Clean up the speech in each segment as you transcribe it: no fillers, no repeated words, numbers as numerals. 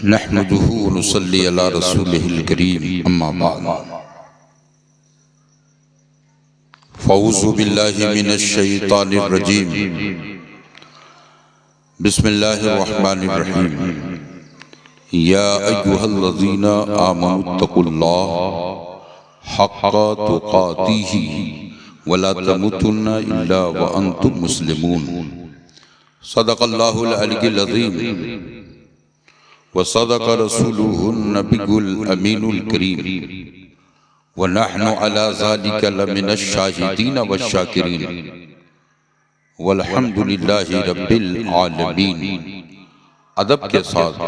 नहमदुहु व नुसल्ली अला रसूलिहिल करीम अम्मा बाद फ़ऊज़ु बिल्लाहि मिनश शैतानिर रजीम बिस्मिल्लाहिर रहमानिर रहीम या अय्युहल्लज़ीना आमनुत्तक़ुल्लाह हक़्क़ तुक़ातिही वला तमुतुन्ना इल्ला व अंतुम मुस्लिमून सदक़ल्लाहुल अलिय्युल अज़ीम व सदक़ रसूलुहुन नबियुल अमीनुल करीम व नहनु अला ज़ालिका लमिनश शाहिदीन वश्शाकिरीन वल्हम्दुलिल्लाहि रब्बिल आलमीन। अदब के साथ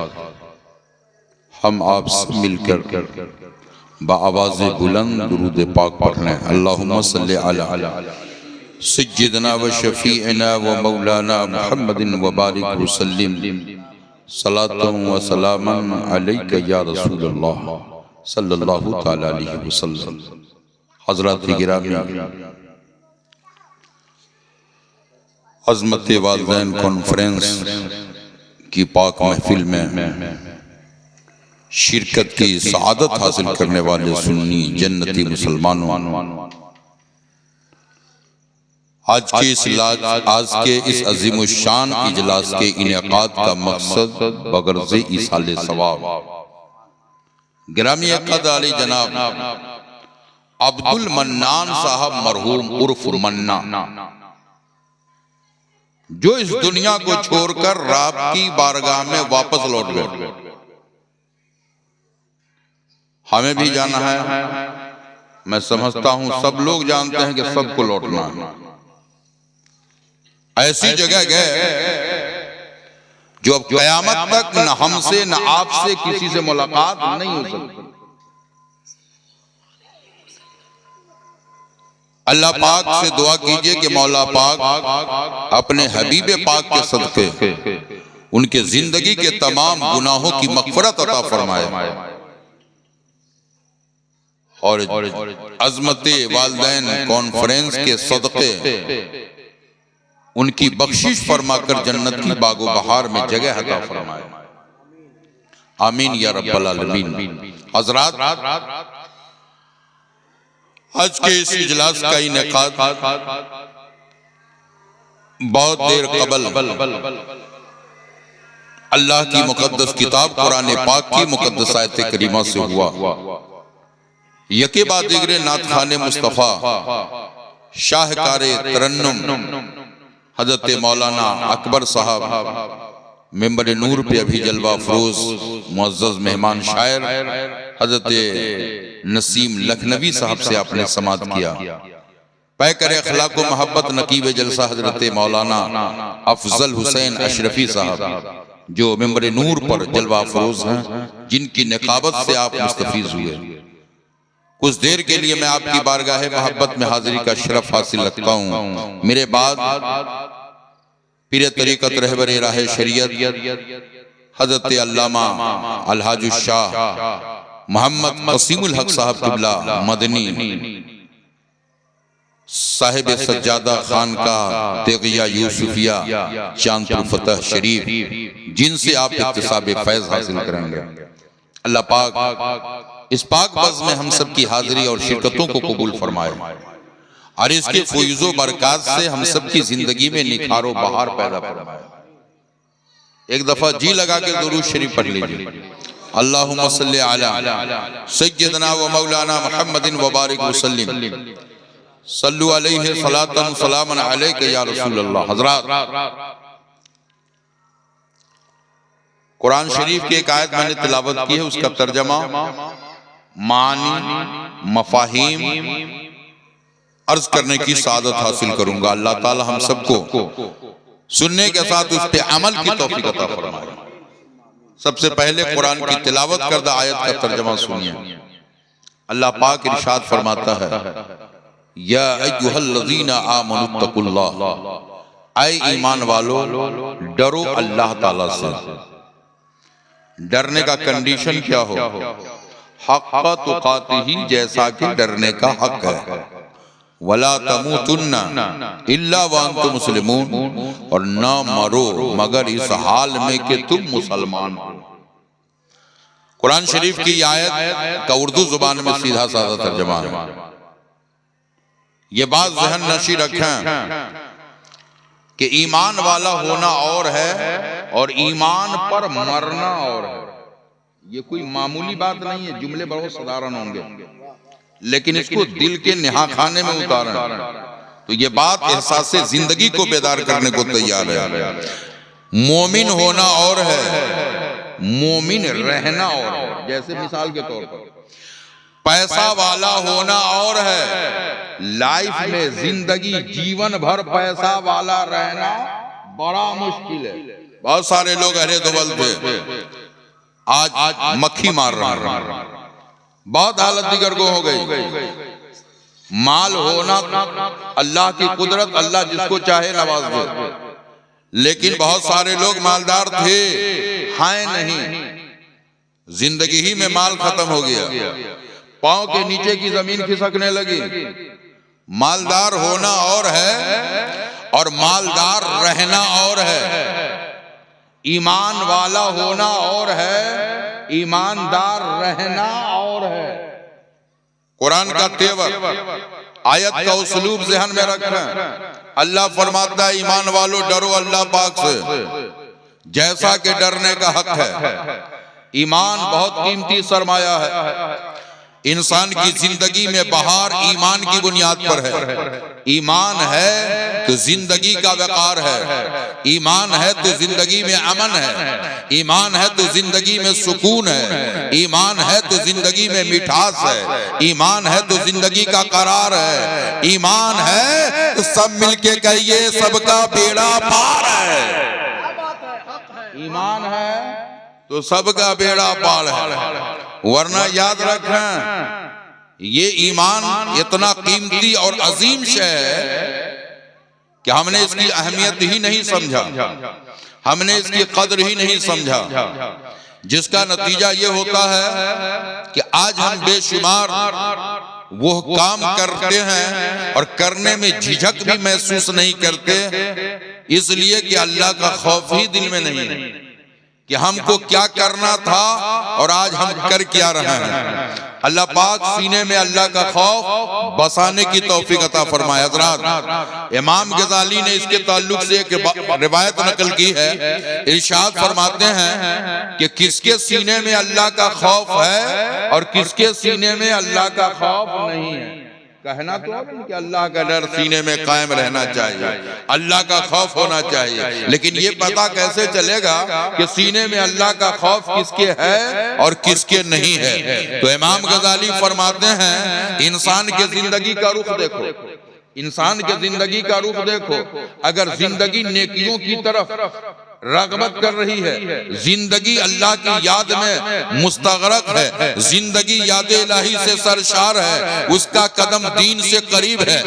हम आप सब मिलकर बाआवाज़ बुलंद दुरूद पाक पढ़ लें। अल्लाहुम्मा सल्लि अला सय्यिदना व शफ़ीअना व मौलाना मुहम्मदिन व बारिक व सल्लिम सलातन व सलामन अलैका या रसूलल्लाह सल्लल्लाहु तआला अलैहि वसल्लम। हज़रात गिरामी, अज़मत वालिदैन कॉन्फ्रेंस की पाक महफिल में शिरकत की सआदत हासिल करने वाले सुन्नी जन्नती मुसलमानों, आज के इस अजीम शान इजलास के इनेकाद का मकसद बगर्ज़ इसाले सवाब गिरामी क़द्र आली जनाब अब्दुल मन्नान साहब मरहूम उर्फ मन्ना, जो इस दुनिया को छोड़कर रब की बारगाह में वापस लौट गए। हमें भी जाना है, मैं समझता हूं सब लोग जानते हैं कि सबको लौटना है। ऐसी जगह गए जो अब क़यामत तक न हमसे न आपसे किसी से मुलाकात नहीं हो सकती। अल्लाह पाक से दुआ कीजिए कि मौला पाक अपने हबीब पाक के सदक़े उनके जिंदगी के तमाम गुनाहों की मग़फ़िरत अता फरमाए और अज़मत वालिदैन कॉन्फ्रेंस के सदक़े उनकी बख्शिश फरमाकर जन्नत की बागो बहार में जगह अता फरमाए। आमीन या रब्बल आलमीन। हज़रात, आज के इस इजलास का इनेकाद बहुत देर कबल अल्लाह की मुक़द्दस किताब कुरान पाक की मुक़द्दस आयत करीमा से हुआ। यके बाद दिगरे नात खाने मुस्तफ़ा शाहकारे तरन्नुम हजरत मौलाना अकबर साहब मेंबर नूर पे अभी जलवा फरोज मुअज़्ज़ज़ मेहमान शायर हजरत नसीम लखनवी साहब से आपने समात किया। पै करे अखलाक व मोहब्बत नकीब जलसा हजरत मौलाना अफजल हुसैन अशरफी साहब जो मेंबर नूर पर जलवा फरोज हैं, जिनकी निकाबत से आप मुस्तफीज हुए। कुछ देर के लिए मैं आपकी बारगाह मोहब्बत में हाजिरी का शरफ हासिल रखता हूँ। मेरे बाद पीर तरीक़त रहबर राह शरीयत हजरत अल्लामा अलहाज शाह मोहम्मद कसीमुल हक साहब क़िबला मदनी साहिब सज्जादा खान का तेगिया यूसुफिया चांदपुर फतह शरीफ, जिनसे आप इक्तिसाब फैज़ हासिल करेंगे। अल्लाह पाक इस पाक बज़्म में हम सब की हाजिरी और शिरकतों को कबूल फरमाए और इसके फैज़ो बरक़ात से हम सब की जिंदगी में निखारो बहार पैदा फरमाए। एक दफा जी लगा के दुरूद शरीफ पढ़ लीजिए। अल्लाहुम्मा सल्लि अला सय्यिदना व मौलाना मुहम्मदिन व बारिक व सल्लिम सल्लु अलैहि सलातन सलामन अलैका या रसूलल्लाह। हज़रात, कुरान शरीफ की एक आयत मैंने तिलावत की है, उसका तर्जमा मानी मफाहिम अर्ज करने की सादत हासिल करूंगा। अल्लाह ताला हम सबको सुनने के साथ उस पे अमल की तौफीक अता फरमाए। सबसे पहले कुरान की तिलावत करदा आयत का तर्जमा सुनिए। अल्लाह पाक इरशाद फरमाता है, या अय्युहल्लज़ीना आमनुत्तक़ुल्लाह, ऐ ईमान वालो डरो अल्लाह ताला से। डरने का कंडीशन क्या हो? हक़्क़ तुक़ातिही, जैसा कि डरने का हक है। वला तमूतुन्ना इल्ला व अंतुम मुस्लिमून, और न मरो मगर इस हाल में कि तुम मुसलमान हो। कुरान शरीफ की आयत का उर्दू जुबान में सीधा साधा तर्जमा है। ये बात ज़हन नशी रखें कि ईमान वाला होना और है और ईमान पर मरना और है। ये कोई मामूली बात नहीं है। जुमले बहुत साधारण होंगे लेकिन इसको दिल के निहाखाने में उतारें तो ये बात एहसास जिंदगी को बेदार करने को तैयार है। मोमिन होना और है, मोमिन रहना और है। जैसे मिसाल के तौर पर पैसा वाला होना और है। लाइफ में जिंदगी जीवन भर पैसा वाला रहना बड़ा मुश्किल है। बहुत सारे लोग अरे दुबल थे, आज मक्खी मार रहा है, बहुत हालत दिगर को हो गई। माल होना अल्लाह की कुदरत, अल्लाह जिसको चाहे नवाज दे, लेकिन बहुत सारे लोग मालदार थे, हैं नहीं। जिंदगी ही में माल खत्म हो गया, पांव के नीचे की जमीन खिसकने लगी। मालदार होना और है और मालदार रहना और है। ईमान वाला होना और है, ईमानदार रहना और है। कुरान का तेवर, आयत का उसलूब ज़हन में रखें। अल्लाह फरमाता है ईमान वालों डरो अल्लाह पाक से जैसा कि डरने का हक है। ईमान बहुत कीमती सरमाया है। इंसान की जिंदगी में बहार ईमान की बुनियाद पर है। ईमान है तो जिंदगी का वकार है, ईमान है तो जिंदगी में अमन है, ईमान है तो जिंदगी में सुकून है, ईमान है तो जिंदगी में मिठास है, ईमान है तो जिंदगी का करार है, ईमान है तो सब मिलके कहिए सबका बेड़ा पार है। ईमान है तो सबका बेड़ा पार है। वरना याद रखें ये ईमान इतना कीमती और अजीम शय है कि हमने इसकी अहमियत ही नहीं समझा, हमने इसकी कदर ही नहीं समझा, जिसका नतीजा ये होता है कि आज हम बेशुमार वो काम करते हैं और करने में झिझक भी महसूस नहीं करते, इसलिए कि अल्लाह का खौफ ही दिल में नहीं है कि हमको क्या करना था और आज हम कर क्या रहे हैं। अल्लाह पाक सीने में अल्लाह का खौफ बसाने की तौफीक अता फरमाए। हज़रात इमाम गज़ाली ने इसके ताल्लुक से एक रिवायत नकल की है। इरशाद फरमाते हैं कि किसके सीने में अल्लाह का खौफ है और किसके सीने में अल्लाह का खौफ नहीं है। कहना तो है कि अल्लाह का डर सीने में कायम रहना चाहिए, अल्लाह का खौफ होना चाहिए, लेकिन ये पता कैसे चलेगा कि सीने में अल्लाह का खौफ किसके है और किसके नहीं है। तो इमाम गज़ाली फरमाते हैं इंसान के जिंदगी का रुख देखो, इंसान के जिंदगी का रुख देखो। अगर जिंदगी नेकियों की तरफ रगबत कर रही है, जिंदगी अल्लाह की याद में मुस्तगरक है, जिंदगी याद इलाही से सरशार है, उसका कदम दीन से करीब है,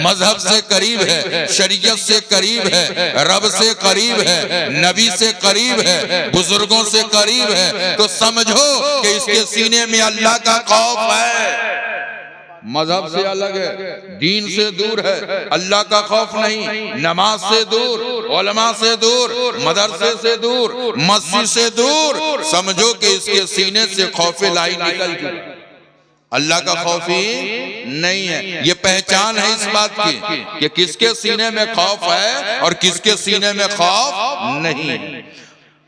मजहब से करीब है, शरीयत से करीब है, रब से करीब है, नबी से करीब है, बुजुर्गों से करीब है, तो समझो कि इसके सीने में अल्लाह का खौफ है। मजहब से अलग है, दीन से दूर है, अल्लाह का खौफ नहीं, नमाज से दूर, उलमा से दूर, मदरसे से दूर, मस्जिद से दूर, समझो कि इसके सीने से खौफ इलाही निकल चुका, अल्लाह का खौफ ही नहीं है। ये पहचान है इस बात की कि किसके सीने में खौफ है और किसके सीने में खौफ नहीं है।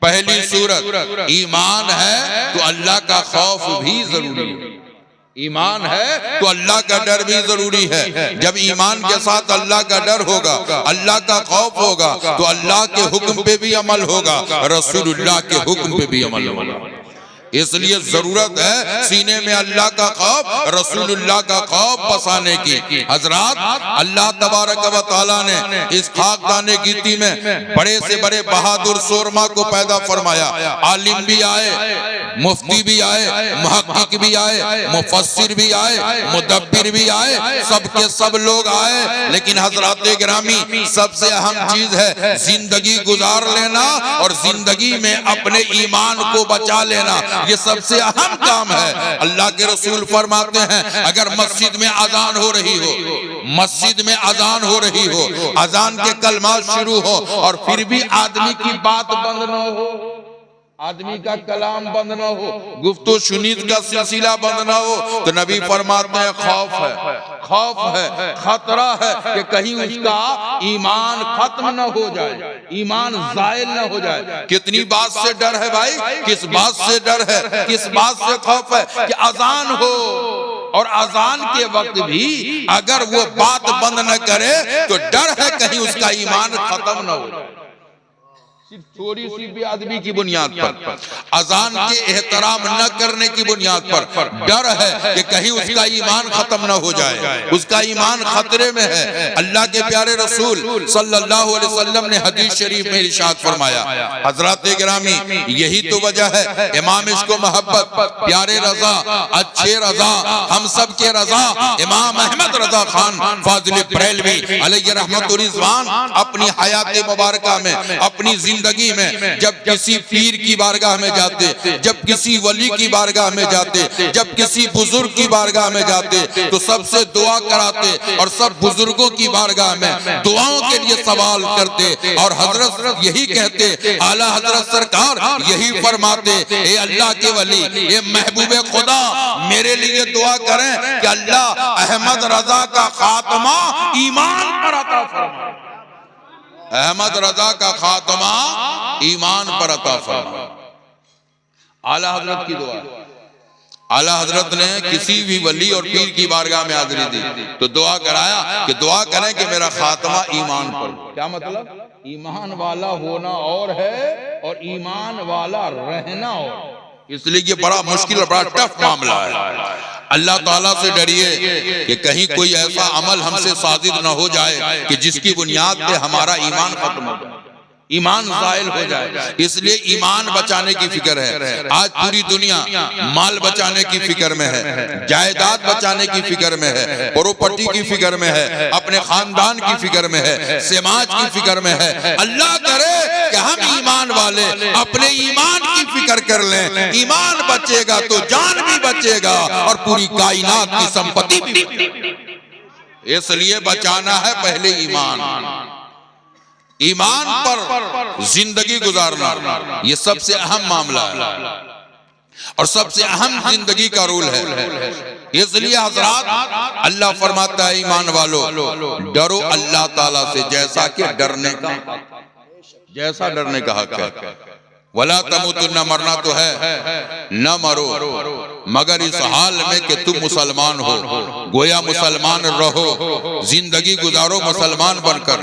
पहली सूरत ईमान है तो अल्लाह का खौफ भी जरूरी है, ईमान है तो अल्लाह का डर भी जरूरी है। जब ईमान के साथ अल्लाह का डर होगा, अल्लाह का खौफ होगा, तो अल्लाह के हुक्म पे भी अमल होगा, रसूलुल्लाह के हुक्म पे भी अमल होगा। इसलिए जरूरत है सीने में अल्लाह का खौफ, रसूलुल्लाह का खौफ बसाने की। हजरात अल्लाह तबारक व तआला ने इस खाकदाने गिती में बड़े से बड़े बहादुर शोरमा को पैदा फरमाया। आलिम भी आए, मुफ्ती भी आए, मुहक्किक भी आए, मुफस्सिर भी आए, मुदब्बिर भी आए, सबके सब लोग आए। लेकिन हजरात गिरामी सबसे अहम चीज है जिंदगी गुजार लेना और जिंदगी में अपने ईमान को बचा लेना, ये सबसे अहम काम है। अल्लाह के रसूल फरमाते हैं अगर मस्जिद में अजान हो रही हो, मस्जिद में अजान हो रही हो, अजान के कलमात शुरू हो और फिर भी आदमी की बात बंद न हो, आदमी का कलाम बंद ना हो, गुफ्तो शुनीद का सिलसिला बंद ना हो, तो नबी फरमाते हैं खौफ है, खतरा है कि कहीं उसका ईमान खत्म न हो जाए, ईमान ज़ायल न हो जाए। कितनी बात से डर है भाई, किस बात से डर है, किस बात से खौफ है कि अजान हो और अजान के वक्त भी अगर वो बात बंद न करे तो डर है कहीं उसका ईमान खत्म न हो जाए। सिर्फ थोड़ी सी भी आदमी की बुनियाद पर, अजान के एहतराम न करने की बुनियाद पर डर है कि कहीं उसका ईमान खत्म न हो जाए, उसका ईमान खतरे में है। अल्लाह के प्यारे रसूल सल्लल्लाहु अलैहि वसल्लम ने हदीस शरीफ में इरशाद फरमाया, हजरात गिरामी यही तो वजह है इमाम इश्क़ मोहब्बत, प्यारे रजा, अच्छे रजा, हम सब के रजा, इमाम अहमद रजा खान फाजिल बरेलवी अलैहि रहमतुर रिज़वान अपनी हयात मुबारका में, अपनी जिंदगी में जब किसी पीर की बारगाह में जाते, जब किसी वली की बारगाह में जाते, जब किसी बुजुर्ग की बारगाह में जाते तो सबसे दुआ कराते और सब बुजुर्गों की बारगाह में दुआओं के लिए सवाल करते और हजरत यही कहते, आला हजरत सरकार यही फरमाते, ए अल्लाह के वली, ये महबूबे खुदा मेरे लिए दुआ करें कि अल्लाह अहमद रजा का खात्मा ईमान पर अता फरमाए, अहमद रजा का खात्मा ईमान पर अता फरमाए। आला हजरत की दुआ, आला हजरत ने किसी भी वली और पीर की बारगाह में हाजिरी दी तो दुआ कराया कि दुआ करें कि मेरा खात्मा ईमान पर। क्या मतलब? ईमान वाला होना और है और ईमान वाला रहना और, इसलिए ये बड़ा मुश्किल और बड़ा टफ मामला है। अल्लाह ताला से डरिए कि कहीं कोई ऐसा अमल हमसे साजिद न हो जाए कि जिसकी बुनियाद पे हमारा ईमान खत्म हो जाए, ईमान ज़ायल हो जाए। इसलिए ईमान बचाने की फिक्र है। आज पूरी दुनिया माल बचाने की फिक्र में है, जायदाद बचाने की फिक्र में है, प्रॉपर्टी की फिक्र में है, अपने खानदान की फिक्र में है, समाज की फिक्र में है। अल्लाह करे कि हम ईमान वाले अपने ईमान की फिक्र कर लें, ईमान बचेगा तो जान भी बचेगा और पूरी कायनात की संपत्ति भी। इसलिए बचाना है पहले ईमान, ईमान पर जिंदगी गुजारना ये सबसे अहम मामला है और सबसे अहम जिंदगी का रूल है। इसलिए हजरात अल्लाह फरमाता है ईमान वालों डरो अल्लाह ताला से जैसा कि डरने का, जैसा डरने का हक है। वला तमुतुन्ना, मरना तो है, न मरो मगर इस हाल में कि तुम मुसलमान हो, गोया मुसलमान रहो, जिंदगी गुजारो मुसलमान बनकर,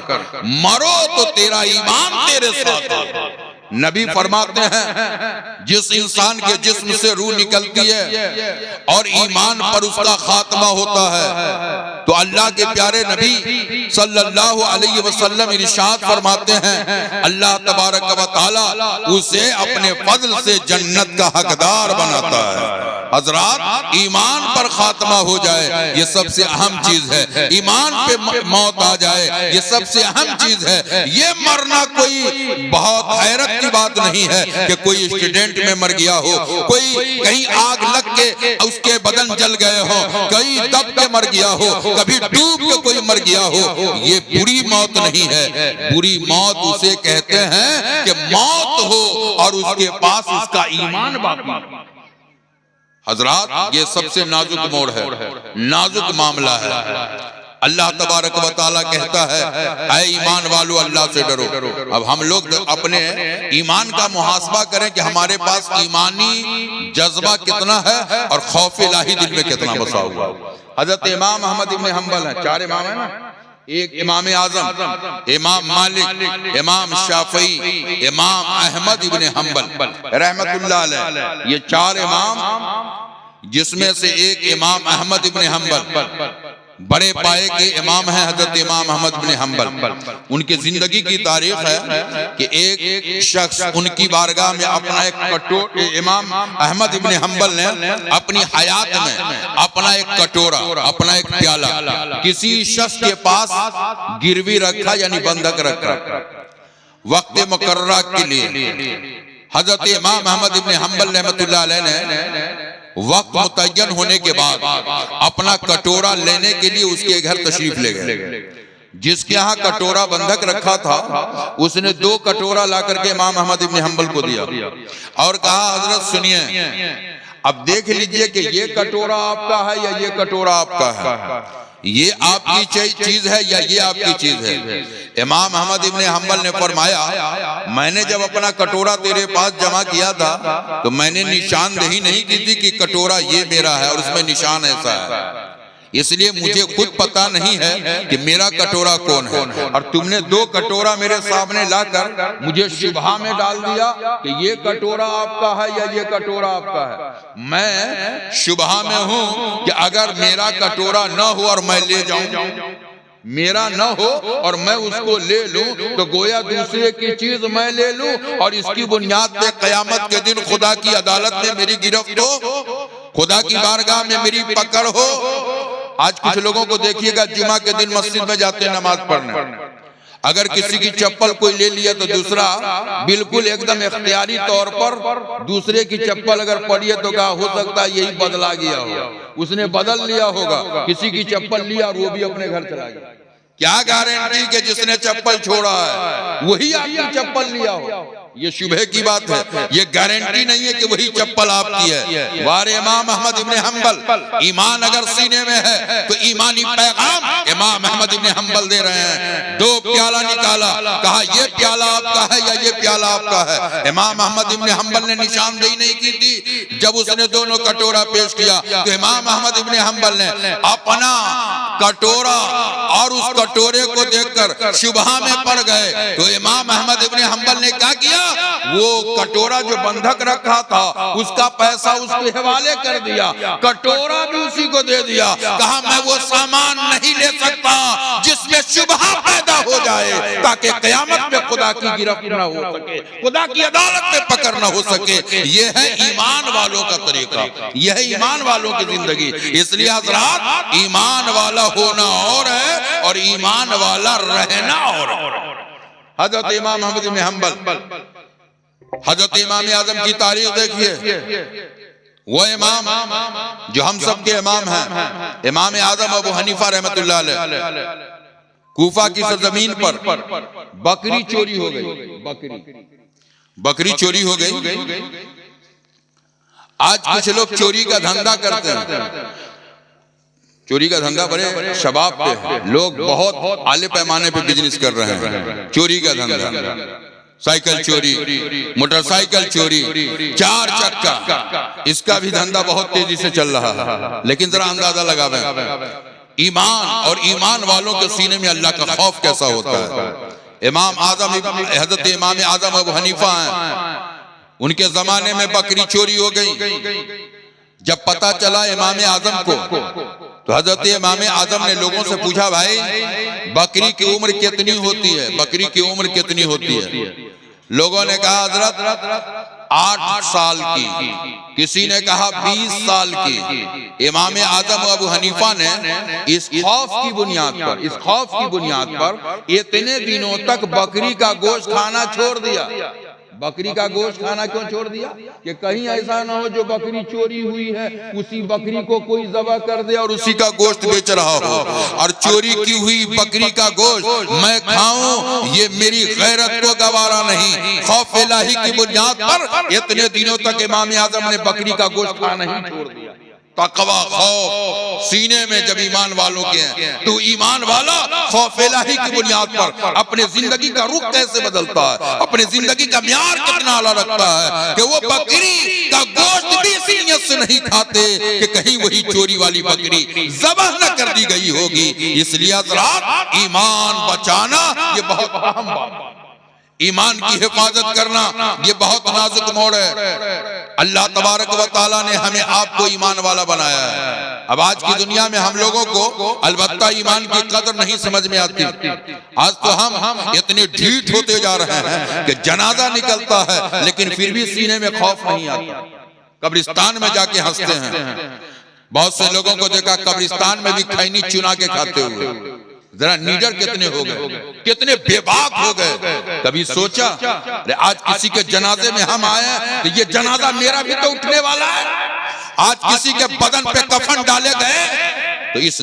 मरो तो तेरा ईमान तेरे साथ है। नबी फरमाते हैं जिस इंसान के जिस्म से रूह निकलती है और ईमान पर उसका खात्मा होता है तो अल्लाह के प्यारे नबी सल्लल्लाहु अलैहि वसल्लम इरशाद फरमाते हैं अल्लाह तबारक व तआला उसे अपने फजल से जन्नत का हकदार बनाता है। हजरात ईमान पर खात्मा हो जाए ये सबसे अहम चीज है, ईमान पे मौत आ जाए ये सबसे अहम चीज है। ये मरना कोई बहुत हैरत की बात नहीं है कि कोई एक्सीडेंट में मर गया हो, कोई कहीं आग लग के उसके बदन जल गए हो, कहीं दब के मर गया हो, कभी डूब के कोई मर गया हो, ये बुरी मौत नहीं है। बुरी मौत उसे कहते हैं कि मौत हो और उसके पास उसका ईमान बाकी। हजरात ये सबसे नाजुक मोड़ है, नाजुक मामला है। अल्लाह तबारक व तआला कहता है ऐ ईमान वालों अल्लाह से डरो। अब हम लोग अपने ईमान का मुहासबा करें कि हमारे पास ईमानी जज्बा कितना है और खौफ इलाही दिल में कितना बसा हुआ। हजरत इमाम अहमद इब्न हंबल है, चार इमाम है ना, एक इमाम आजम, इमाम मालिक, इमाम शाफई, इमाम अहमद इब्न हंबल रहमतुल्लाह अलैह, ये चार इमाम जिसमें से एक इमाम अहमद इब्न हंबल बड़े पाए के इमाम हैं हजरत इमाम अहमद बिन हंबल। उनकी जिंदगी की तारीख है कि एक शख्स उनकी बारगाह में अपना एक कटोरा, इमाम अहमद इब्न हंबल ने अपनी हयात में अपना एक कटोरा, अपना एक प्याला किसी शख्स के पास गिरवी रखा यानी बंधक रखा वक्त मुकर्ररा के लिए। हजरत इमाम अहमद इब्न हंबल रहमतुल्लाह अलैह ने वक्त मुतय्यन होने के बाद अपना कटोरा लेने के लिए उसके घर तशरीफ ले गए। जिसके यहाँ कटोरा बंधक रखा था उसने 2 कटोरा ला करके इमाम अहमद इब्न हंबल को दिया और कहा हजरत सुनिए, अब देख लीजिए कि ये कटोरा आपका है या ये कटोरा आपका है, ये आपकी चीज है या ये आपकी चीज है। इमाम अहमद इब्न हंबल ने फरमाया, मैंने जब अपना कटोरा तेरे पास जमा किया था तो मैंने निशानदेही नहीं की थी कि कटोरा ये मेरा है और उसमें निशान ऐसा है, इसलिए मुझे खुद पता नहीं है कि मेरा कटोरा कौन है, और तुमने 2 कटोरा मेरे सामने लाकर मुझे शुबहा में डाल दिया कि ये कटोरा आपका है या ये कटोरा आपका है। मैं शुबहा में हूं कि अगर मेरा कटोरा न हो और मैं ले जाऊं, मेरा न हो और मैं उसको ले लूं तो गोया दूसरे की चीज मैं ले लूं और इसकी बुनियाद पे कयामत के दिन खुदा की अदालत में मेरी गिरफ्त हो, खुदा की बारगाह में मेरी पकड़ हो। आज कुछ लोगों को देखिएगा जुमा के दिन मस्जिद में जाते हैं नमाज पढ़ने, अगर किसी की चप्पल कोई ले लिया तो दूसरा बिल्कुल एकदम इख्तियारी तौर पर दूसरे की चप्पल अगर पड़ी है तो क्या हो सकता है यही बदला गया हो, उसने बदल लिया होगा, किसी की चप्पल लिया और वो भी अपने घर चला गया। क्या गारंटी कि जिसने चप्पल छोड़ा है वही आपकी चप्पल लिया हो? ये शुबह की बात है, ये गारंटी नहीं है कि वही चप्पल आपकी है। वारे इमाम अहमद इब्न हंबल, ईमान अगर सीने में है तो ईमानी पैगाम इमाम अहमद इब्न हंबल दे रहे हैं। 2 प्याला निकाला, कहा ये प्याला आपका है या ये प्याला आपका है। इमाम अहमद इब्न हंबल ने निशानदेही नहीं की थी। जब उसने दोनों कटोरा पेश किया तो इमाम अहमद इब्न हंबल ने अपना कटोरा और उस कटोरे को देखकर शुबहा में पड़ गए। तो इमाम अहमद इब्न हंबल ने क्या किया, वो कटोरा जो बंधक रखा था उसका पैसा उसके हवाले कर दिया, कटोरा भी उसी को दे दिया। कहा मैं वो सामान नहीं ले सकता जिसमें शुबहा पैदा हो जाए, ताकि कयामत में खुदा की गिरफ्त न हो सके, खुदा की अदालत में पकड़ न हो सके। ये है ईमान वालों का तरीका, यह है ईमान वालों की जिंदगी। इसलिए हज़रात, ईमान वाला होना और है और ईमान वाला रहना और है। हजरत इमाम अहमद इब्न हंबल, हजरत इमाम आजम की तारीख देखिए, वो इमाम जो हम सब के इमाम हैं, इमाम आजम अबू हनीफा रहमतुल्लाह अलैह, कूफा की सरजमीन पर बकरी चोरी हो गई, बकरी चोरी हो गई। आज कुछ लोग चोरी का धंधा करते हैं, चोरी का धंधा बड़े शबाब पे है, लोग बहुत आले पैमाने पे बिजनेस कर रहे हैं। चोरी का धंधा, साइकिल चोरी, मोटरसाइकिल चोरी, 4 चक्का, इसका भी धंधा बहुत तेजी से चल रहा है। लेकिन जरा अंदाजा लगावें ईमान और ईमान वालों के सीने में अल्लाह का खौफ कैसा होता है। इमाम आजम, हजरत इमाम आजम अबू हनीफा हैं, उनके जमाने में बकरी चोरी हो गई। जब पता चला इमाम आजम को तो हजरत इमाम आजम ने लोगों से पूछा, भाई बकरी की उम्र कितनी होती है, बकरी की उम्र कितनी होती है? लोगों ने कहा हजरत 8 साल की, किसी ने कहा 20 साल की। इमाम आजम अबू हनीफा ने इस खौफ की बुनियाद पर इतने दिनों तक बकरी का गोश्त खाना छोड़ दिया। बकरी का गोश्त खाना क्यों छोड़ दिया? कि कहीं ऐसा ना हो जो बकरी चोरी हुई है उसी बकरी को कोई ज़बह कर दे और उसी का गोश्त बेच रहा हो, और चोरी की हुई बकरी का गोश्त मैं खाऊं, ये मेरी गैरत को गवारा नहीं। खौफ इलाही की बुनियाद पर इतने दिनों तक इमाम आजम ने बकरी का गोश्त खाना ही छोड़ दिया। तकवा, खौफ सीने में जब ईमान वालों के हैं तो ईमान वाला खौफ इलाही की बुनियाद पर अपने जिंदगी का रुख कैसे बदलता है, अपने जिंदगी का म्यार कितना आला रखता है कि वो बकरी का गोश्त भी इसी नियत से नहीं खाते कि कहीं वही चोरी वाली बकरी ज़बह न कर दी गई होगी। इसलिए हज़रात, ईमान बचाना ये बहुत अहम बात है, ईमान की हिफाजत करना ये बहुत नाजुक मोड़ है। अल्लाह तबारक व तआला ने हमें आपको ईमान वाला बनाया है। अब आज की दुनिया में हम लोगों को अलबत्ता ईमान की कदर नहीं समझ में आती। आज तो हम इतने ढीठ होते जा रहे हैं कि जनाजा निकलता है लेकिन फिर भी सीने में खौफ नहीं आता। कब्रिस्तान में जाके हंसते हैं। बहुत से लोगों को देखा कब्रिस्तान में भी खैनी चुना के खाते हुए। जरा नीडर कितने हो गए, कितने बेबाक हो गए। कभी सोचा आज किसी के जनाजे में हम आए तो ये जनाजा मेरा भी तो उठने वाला है। आज किसी के बदन पे कफन डाले गए तो इस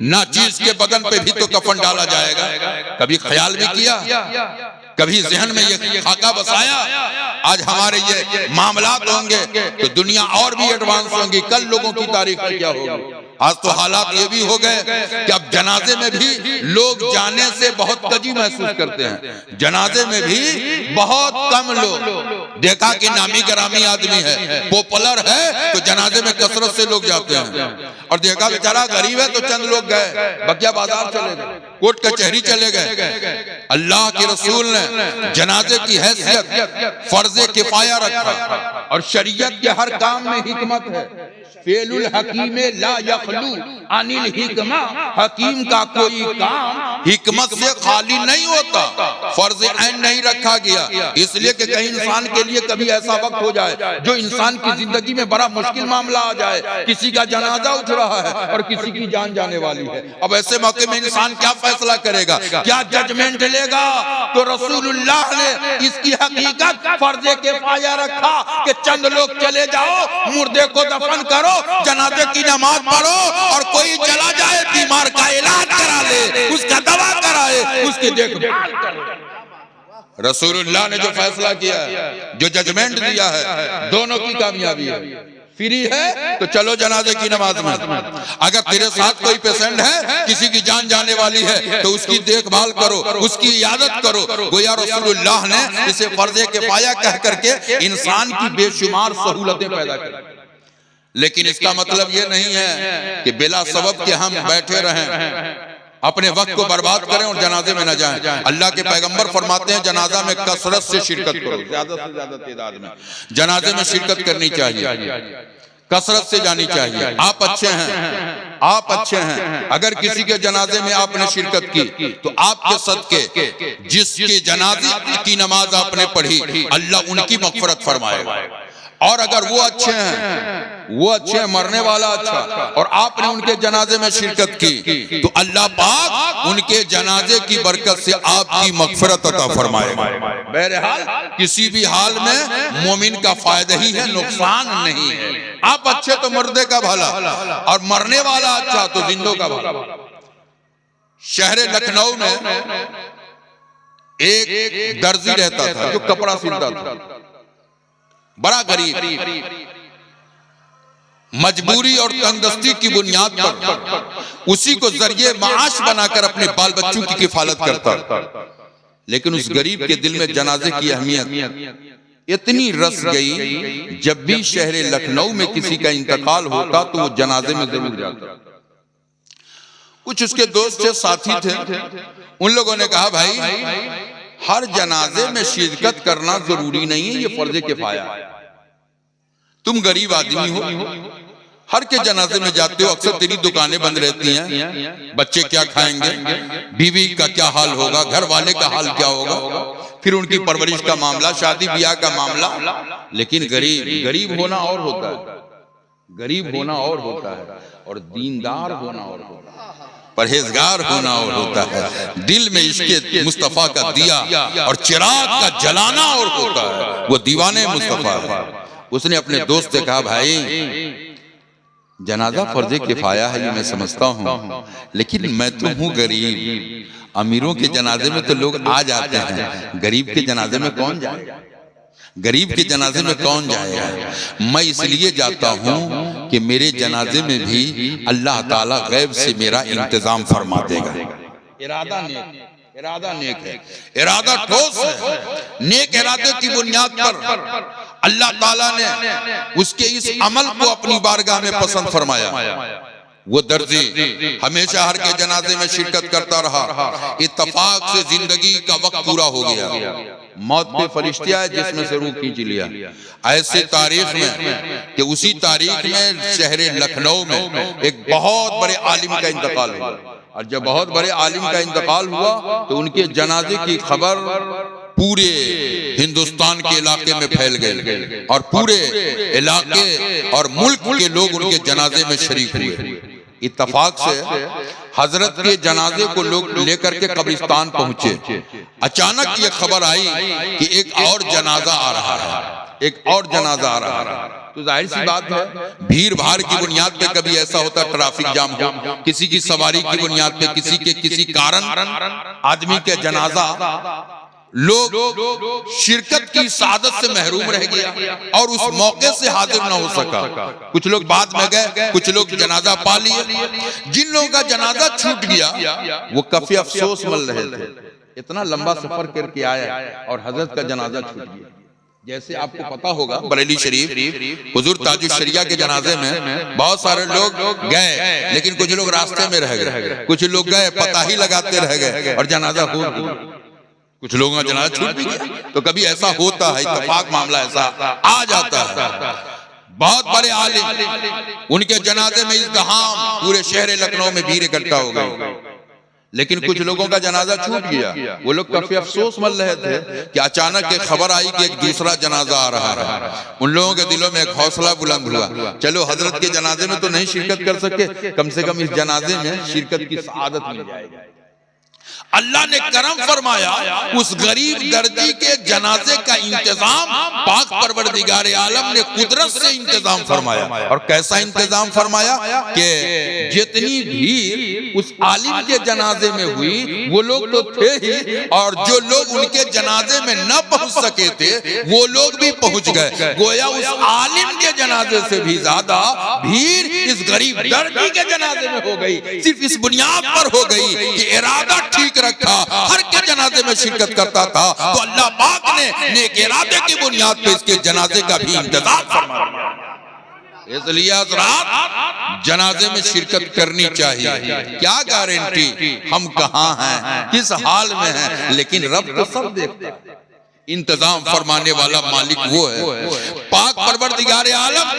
नाचीज के बदन पे भी तो कफन डाला जाएगा। कभी ख्याल भी किया, कभी जहन में ये खाका बसाया? आज हमारे ये मामलात होंगे तो दुनिया और भी एडवांस होंगी, कल लोगों की तारीख में क्या होगी। आज तो हालात ये भी हो गए कि अब जनाजे में भी लोग जाने से बहुत कजी महसूस करते हैं। जनाजे में भी बहुत कम लोग, देखा कि नामी ग्रामी आदमी है, पॉपुलर है, तो जनाजे में कसरत से लोग जाते हैं। और देखा बेचारा गरीब है तो चंद लोग गए, बकिया बाजार चले गए, कोर्ट कचहरी चले गए। अल्लाह के रसूल ने जनाजे की हैसियत फर्ज किफाया रखा और शरीयत के हर काम में हिकमत है। फेलुल हकीमे ला यखलू अनिल हिकमा, हकीम का कोई काम हिकमत से खाली नहीं होता। फर्ज ऐन नहीं रखा गया इसलिए कि कहीं इंसान के लिए कभी ऐसा वक्त हो जाए जो इंसान की जिंदगी में बड़ा मुश्किल मामला आ जाए, किसी का जनाजा उठ रहा है और किसी की जान जाने वाली है। अब ऐसे मौके में इंसान क्या फैसला करेगा, क्या जजमेंट लेगा? तो रसूलुल्लाह ने इसकी हकीकत फर्ज किफाया रखा कि चंद लोग चले जाओ, मुर्दे को दफन करो, जनाजे की नमाज पढ़ो, और कोई चला जाए बीमार का इलाज करा ले, उसका दवा कराए, उसकी देखभाल करे। रसूलुल्लाह ने जो फैसला किया है, जो जजमेंट दिया है, दोनों की कामयाबी है। फ्री है तो चलो जनाजे की नमाज में। अगर तेरे साथ कोई पेशेंट है, किसी की जान जाने वाली है, तो उसकी देखभाल करो, उसकी इयादत करो। गोया रसूलुल्लाह ने इसे फर्ज किफाया कह करके इंसान की बेशुमार सहूलतें पैदा की। लेकिन इसका मतलब ये नहीं है कि बिला सबब के हम बैठे रहें, अपने वक्त को बर्बाद करें और जनाजे में न जाएं। अल्लाह के पैगंबर फरमाते हैं जनाजा में कसरत से शिरकत करो, ज्यादा से ज्यादा तादाद में जनाजे में शिरकत करनी चाहिए, कसरत से जानी चाहिए। आप अच्छे हैं, आप अच्छे हैं, अगर किसी के जनाजे में आपने शिरकत की तो आपके सदके जिसके जनाजे की नमाज आपने पढ़ी, अल्लाह उनकी मग़फ़िरत फरमाएगा। और अगर वो अच्छे हैं, वो अच्छे हैं, मरने वाला अच्छा, और आपने उनके जनाजे में शिरकत की, तो अल्लाह पाक उनके जनाजे की बरकत से आपकी मग़फ़िरत अता फरमाएगा। बहरहाल किसी भी हाल में मोमिन का फायदा ही है, नुकसान नहीं है। आप अच्छे तो मुर्दे का भला, और मरने वाला अच्छा तो जिंदों का भला। शहर लखनऊ में एक दर्जी रहता था जो कपड़ा सिलता था, बड़ा गरीब, मजबूरी और तंगदस्ती की बुनियाद पर उसी को जरिए माश बनाकर अपने बाल बच्चों की किफालत करता। लेकिन उस गरीब के दिल में जनाजे की अहमियत इतनी रस गई, जब भी शहर लखनऊ में किसी का इंतकाल होता तो वो जनाजे में जरूर जाता। कुछ उसके दोस्त थे, साथी थे, उन लोगों ने कहा भाई हर जनाजे में शिरकत करना जरूरी नहीं है, ये फर्ज किफाया है। तुम गरीब आदमी हो, हर के जनाजे में जाते हो, अक्सर तेरी दुकानें बंद रहती हैं, बच्चे क्या खाएंगे, बीवी का क्या हाल होगा, घर वाले का हाल क्या होगा, फिर उनकी परवरिश का मामला, शादी ब्याह का मामला। लेकिन गरीब होना और होता है, गरीब होना और होता है, और दीनदार होना और होता है, परहेजगार होना और होता है, दिल में इश्क़े मुस्तफा का दिया और चिराग का जलाना और होता है। वो दीवाने मुस्तफा है। उसने अपने दोस्त से कहा भाई जनाजा फर्ज किफाया है, ये मैं समझता हूँ, लेकिन मैं तो हूँ गरीब, अमीरों के जनाजे में तो लोग आ जाते हैं, गरीब के जनाजे में कौन जाएगा, गरीब के जनाजे में कौन जाएगा। मैं इसलिए जाता हूँ कि मेरे जनाजे में भी अल्लाह ताला गैब से मेरा इंतजाम फरमा देगा। इरादा नेक, इरादा नेक है, इरादा ठोस है। नेक इरादे की बुनियाद पर अल्लाह ताला ने उसके इस अमल को अपनी बारगाह में पसंद फरमाया। वो दर्जी हमेशा हर के जनाजे में शिरकत करता रहा। इत्तफाक से जिंदगी का वक्त पूरा हो गया, मौत के फरिश्ते आए जिसमें से रूह खींच लिया। ऐसे तारीख में कि उसी तारीख में शहर लखनऊ में एक बहुत बड़े आलिम का इंतकाल हुआ, और जब बहुत बड़े आलिम का इंतकाल हुआ तो उनके जनाजे की खबर पूरे हिंदुस्तान के इलाके में फैल गई, और पूरे इलाके और मुल्क के लोग उनके जनाजे में शरीक हुए। इत्तफाक से हजरत के जनाजे को लोग लेकर के कब्रिस्तान पहुंचे। अचानक ये खबर आई कि एक और जनाजा आ रहा है, एक और जनाजा आ रहा है। तो जाहिर सी बात है भीड़ भाड़ की बुनियाद पे कभी ऐसा होता ट्रैफिक जाम हो, किसी की सवारी की बुनियाद पे किसी कारण आदमी के जनाजा लोग शिरकत की सादत से महरूम रह गया और उस मौके से हाजिर ना हो सका। कुछ लोग बाद में गए, कुछ लोग जनाजा पा लिए। जिन लोगों का जनाजा छूट गया वो काफी अफसोस मल रहे थे, इतना लंबा सफर करके आया और हजरत का जनाजा छूट गया। जैसे आपको पता होगा बरेली शरीफ हुजूर ताजुश शरिया के जनाजे में बहुत सारे लोग गए, लेकिन कुछ लोग रास्ते में रह गए, कुछ लोग गए पता ही लगाते रह गए और जनाजा हो गया, कुछ लोगों का जनाजा छूट भी गया। तो कभी ऐसा होता है, इत्तेफाक मामला ऐसा आ जाता है। बहुत बड़े आलिम उनके जनाजे में इज़्दिहाम, पूरे शहर लखनऊ में भीड़ इकट्ठा हो गई, लेकिन कुछ लोगों का जनाजा छूट गया। वो लोग काफी अफसोस मल रहे थे कि अचानक एक खबर आई कि एक दूसरा जनाजा आ रहा है। उन लोगों के दिलों में एक हौसला बुलंद हुआ, चलो हजरत के जनाजे में तो नहीं शिरकत कर सके, कम से कम इस जनाजे में शिरकत की सआदत मिल जाएगी। अल्लाह ने करम फरमाया, उस गरीब दर्दी के जनाजे का इंतजाम पाक परवरदिगार आलम ने कुदरत से इंतजाम फरमाया। और कैसा इंतजाम फरमाया कि जितनी भीड़ उस आलिम के जनाजे में हुई वो लोग तो थे ही, और जो लोग उनके जनाजे में न पहुंच सके थे वो लोग भी पहुंच गए। गोया उस आलिम के जनाजे से भी ज्यादा भीड़ इस गरीब दर्दी के जनाजे में हो गई, सिर्फ इस बुनियाद पर हो गई कि इरादा ठीक रखा, हर के जनाजे में शिरकत करता था, तो अल्लाह पाक ने नेक इरादे की बुनियाद पे इसके जनाजे का भी इंतजाम फरमाया। इसलिए हज़रात जनाजे में शिरकत करनी चाहिए। क्या गारंटी हम कहां हैं, किस हाल में हैं, लेकिन रब तो सब देखता है। इंतजाम फरमाने वाला मालिक वो है। पाक परवरदिगार आलम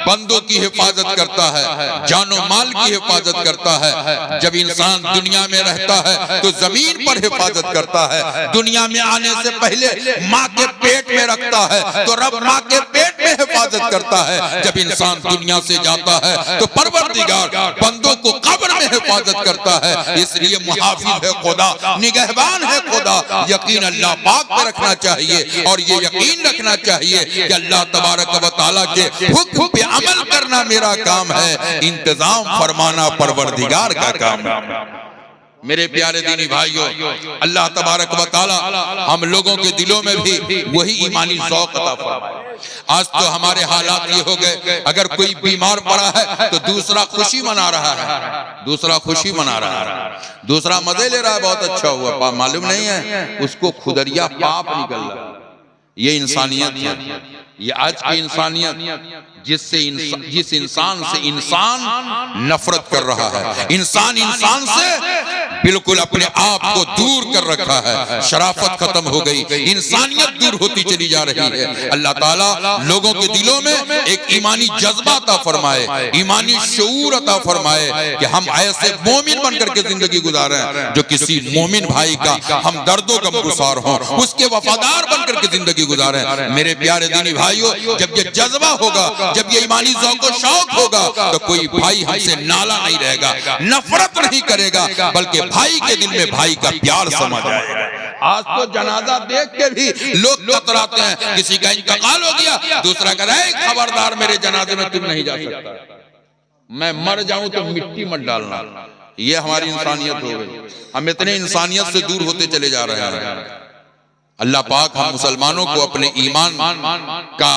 बंदों की हिफाजत करता है, जानो माल की हिफाजत करता है। जब इंसान दुनिया में रहता है तो जमीन पर हिफाजत करता है, दुनिया में आने से पहले माँ के पेट में रखता है तो रब माँ के पेट में हिफाजत करता है। जब इंसान दुनिया से जाता है तो परवरदिगार बंदों को कब्र में हिफाजत करता है। इसलिए मुहाफिज है खुदा, निगहबान है खुदा। यकीन अल्लाह पाक पे रखना चाहिए और ये यकीन रखना चाहिए कि अल्लाह तबारक व तआला के हुक्म पे अमल करना मेरा काम है, इंतजाम फरमाना परवरदिगार का काम है। मेरे प्यारे दीनी भाइयों, अल्लाह तबारक व तआला हम लोगों के दिलों में भी वही ईमानी ज़ौक़ अता फरमाए। आज तो हमारे हालात ये हो गए, अगर कोई बीमार पड़ा है तो दूसरा खुशी मना रहा है, दूसरा खुशी मना रहा है, दूसरा मजे ले रहा है, बहुत अच्छा हुआ। मालूम नहीं है उसको खुदरिया पाप निकल रहा है। ये इंसानियत है, ये आज की इंसानियत जिस इंसान से इंसान नफरत कर रहा है, इंसान से बिल्कुल अपने आप को दूर कर रखा है, शराफत खत्म हो गई, इंसानियत दूर होती चली जा रही है। अल्लाह ताला लोगों के दिलों में एक ईमानी जज्बा अता फरमाए, ईमानी शऊर अता फरमाए कि हम ऐसे मोमिन बनकर के जिंदगी गुजारें जो किसी मोमिन भाई का हम दर्दों का गुसार हो, उसके वफादार बनकर के जिंदगी गुजारें। मेरे प्यारे दीनी भाइयों, जब ये जज्बा होगा, जब ये ईमानी ज़ौक़ और शौक़ होगा तो कोई भाई हमसे नाला नहीं रहेगा, नफरत नहीं करेगा, बल्कि भाई के दिल में भाई का प्यार समा जाएगा। आज तो जनाजा देख के भी लोग कतराते हैं, किसी का इंतकाल हो गया, दूसरा कह रहा है खबरदार मेरे जनाजे में तुम नहीं जा सकता, मैं मर जाऊं तो मिट्टी मत डालना। ये हमारी इंसानियत हो गई, हम इतने इंसानियत से दूर होते चले जा रहे हैं। अल्लाह पाक हम मुसलमानों को अपने ईमान का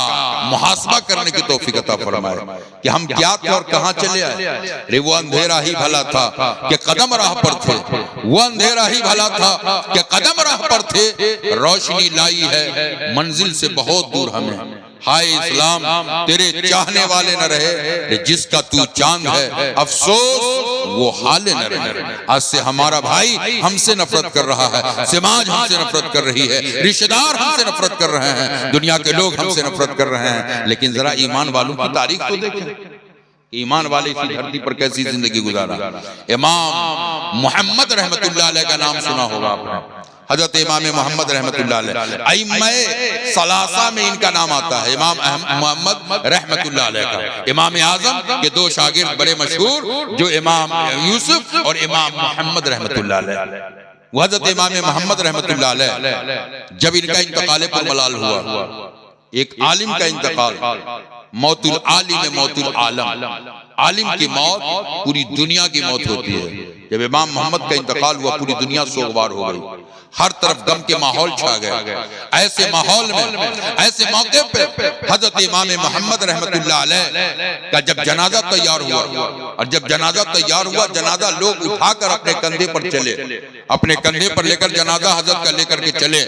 मुहासबा करने की तौफीक अता फरमाए कि हम क्या थे और कहां चले आए। रे वो अंधेरा ही भला था कि कदम राह पर थे, वो अंधेरा ही भला था कि कदम राह पर थे, रोशनी लाई है मंजिल से बहुत दूर हमें। हाय इस्लाम तेरे चाहने वाले न रहे, जिसका तू चांद है अफसोस वो हाले न रहे। आज से हमारा भाई हमसे नफरत कर रहा है, समाज हमसे नफरत कर रही है, रिश्तेदार हमसे नफरत कर रहे हैं, दुनिया के लोग हमसे नफरत कर रहे हैं। लेकिन जरा ईमान वालों की तारीख तो देखें, ईमान वाले इसी धरती पर कैसी जिंदगी गुजारा। इमाम मोहम्मद रहमतुल्लाह अलैह का नाम सुना होगा आपने, हजरत इमाम मोहम्मद रहमतुल्लाह अलैह, अइम्मे सलासा में इनका नाम आता है, इमाम मोहम्मद रहमतुल्लाह अलैह का। इमाम आजम के दो शागिर्द बड़े मशहूर जो इमाम यूसुफ और इमाम मोहम्मद रहमतुल्लाह अलैह। वो हजरत इमाम मोहम्मद रहमतुल्लाह अलैह जब इनका इंतकाल पर मलाल हुआ, एक आलिम का इंतकाल, मौतुल आलिम मौतुल आलम, आलिम की मौत पूरी दुनिया की मौत होती है। जब इमाम मोहम्मद का इंतकाल हुआ पूरी दुनिया सोगवार हो गई, हर तरफ गम के माहौल छा गए। ऐसे माहौल में, ऐसे मौके पे हजरत इमाम मोहम्मद रहमतुल्लाह अलैह का जब जनाजा तैयार हुआ, और जब जनाजा तैयार हुआ, जनाजा लोग उठाकर अपने कंधे पर चले, अपने कंधे पर लेकर जनाजा हजरत का लेकर के चले।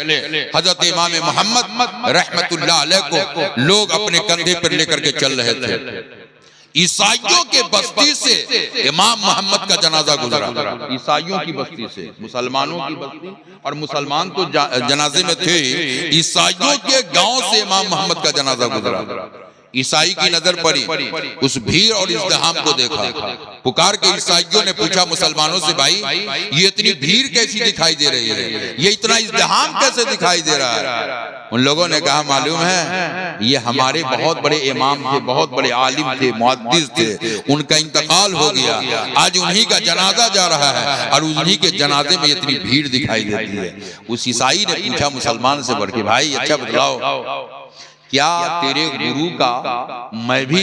हजरत इमाम मोहम्मद रहमतुल्लाह अलैह को लोग अपने कंधे पर लेकर के चल रहे थे। ईसाइयों के बस्ती से इमाम मोहम्मद का जनाजा गुजरा, ईसाइयों की बस्ती से, मुसलमानों की बस्ती, और मुसलमान तो जनाजे में थे, ईसाइयों के गांव से इमाम मोहम्मद का जनाजा गुजरा। ईसाई की नजर पड़ी, उस भीड़ और इज़्दिहाम को देखा, पुकार के ईसाइयों ने पूछा मुसलमानों से, भाई ये इतनी भीड़ कैसी दिखाई दे रही है, ये इतना इज़्दिहाम कैसे दिखाई दे रहा है? उन लोगों ने कहा, मालूम है ये हमारे बहुत बड़े इमाम थे, बहुत बड़े आलिम थे, मुहद्दिस थे, उनका इंतकाल हो गया, आज उन्हीं का जनाजा जा रहा है और उन्हीं के जनाजे में इतनी भीड़ दिखाई देती है। उस ईसाई ने पूछा मुसलमान से बढ़ के, भाई अच्छा बतलाओ, क्या तेरे गुरु का मैं भी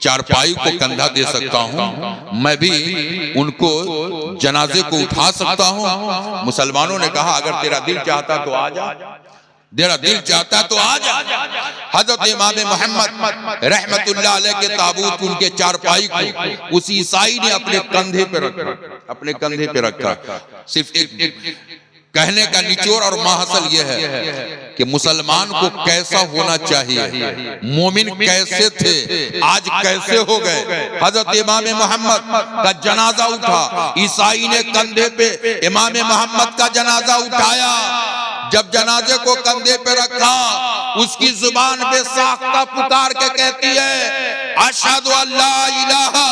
चारपाई को कंधा दे सकता हूँ, मैं भी उनको जनाजे को उठा सकता हूँ? मुसलमानों ने कहा, अगर तेरा दिल चाहता तो आ जा, तेरा दिल चाहता तो आ जा। हजरत इमाम मोहम्मद रहमतुल्लाह अलैह के ताबूत, उनके चारपाई को उस ईसाई ने अपने कंधे पे रखा, अपने कंधे पे रखा। सिर्फ एक कहने का निचोड़ और माहसल यह है कि मुसलमान को कैसा होना चाहिए, मोमिन कैसे थे, आज कैसे हो गए। हजरत इमाम मोहम्मद का जनाजा उठा, ईसाई ने कंधे पे इमाम मोहम्मद का जनाजा उठाया। जब जनाजे को कंधे पे रखा, उसकी जुबान बेसाख्ता पुकार के कहती है, अशहदु अल्ला इलाहा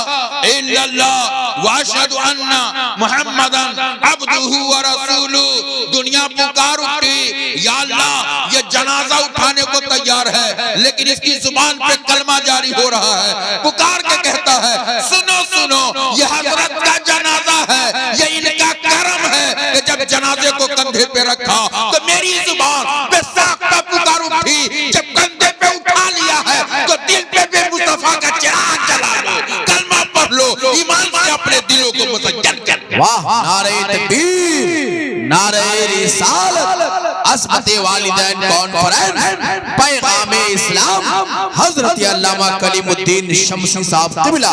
इल्लल्लाह व अशहदु अन्ना मुहम्मदन अब्दुहु व रसूलुहु। दुनिया पुकार उठी, या अल्लाह ये जनाजा उठाने को तैयार है, लेकिन इसकी जुबान पे कलमा जारी हो रहा है। पुकार के कहता है, सुनो सुनो, ये हजरत का जनाजा है, ये इनका करम है कि जब जनाजे को कंधे पे रखा तो मेरी जुबान बेसाख्ता पुकार उठी। जब कंधे पे उठा लिया है तो दिल पे भी मुस्तफा का चिराग जला लो, कलमा पढ़ लो, ईमान से अपने दिलों को मुसज्जल कर। वाह, नारे तकबीर, नारे रिसालत, अस्मते वालिदैन कॉन्फ्रेंस, पैगामे इस्लाम, हजरत अल्लामा कलीमुद्दीन शमसी साहब क़िबला,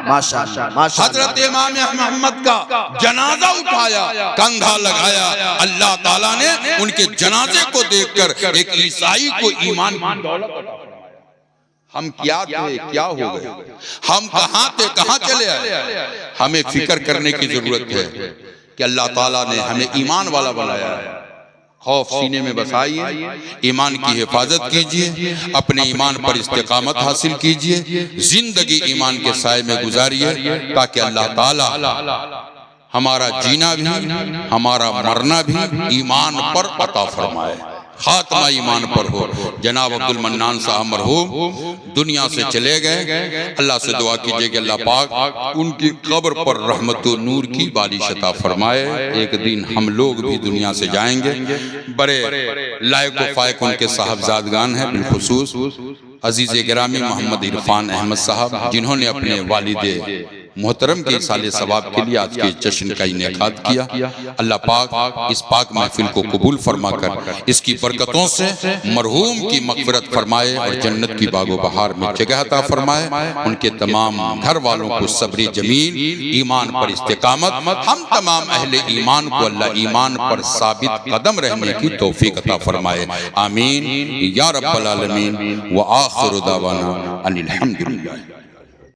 माशाअल्लाह माशाअल्लाह। हजरत इमाम मोहम्मद का जनाजा उठाया, कंधा लगाया। अल्लाह ताला ने उनके जनाजे को देखकर एक ईसाई को ईमान की दौलत अता फरमाया। हम क्या थे, क्या हो गए, हम कहां थे, कहां चले आए। हमें फिक्र करने की जरूरत है कि अल्लाह ताला ने हमें ईमान वाला बनाया है। खौफ सीने में बसाइए, ईमान की हिफाजत कीजिए, अपने ईमान पर इस्तिकामत हासिल कीजिए, जिंदगी ईमान के साए में गुजारिए, ताकि अल्लाह ताला हमारा जीना भी, हमारा मरना भी ईमान पर अता फरमाए, खात्मा ईमान पर हो। जनाब अब्दुल मन्नान साहब मरहूम दुनिया से चले गए। अल्लाह से दुआ कीजिए कि अल्लाह पाक उनकी कब्र पर रहमत व नूर की बारिश अता फरमाए। एक दिन हम लोग भी दुनिया से जाएंगे। बड़े लायक व फायक उनके साहबजादगान हैं, बिलखुसूस अजीज़ गिरामी मोहम्मद इरफान अहमद साहब, जिन्होंने अपने वालिद मोहतरम के साले सवाब के लिए आज के जश्न का इनेकाद किया। अल्लाह पाक इस पाक महफिल को कबूल फरमाकर इसकी बरकतों से मरहूम की मग़फ़िरत फरमाए और जन्नत की बागो बहार में जगह अता फरमाए। उनके तमाम घर वालों को सब्र जमील, ईमान पर इस्तिकामत, हम तमाम अहले ईमान को अल्लाह ईमान पर साबित कदम रहने की तौफीक अता फरमाए। आमीन या रब्बल आलमीन व आखिरु दावाना अनिल हम्दुलिल्लाह।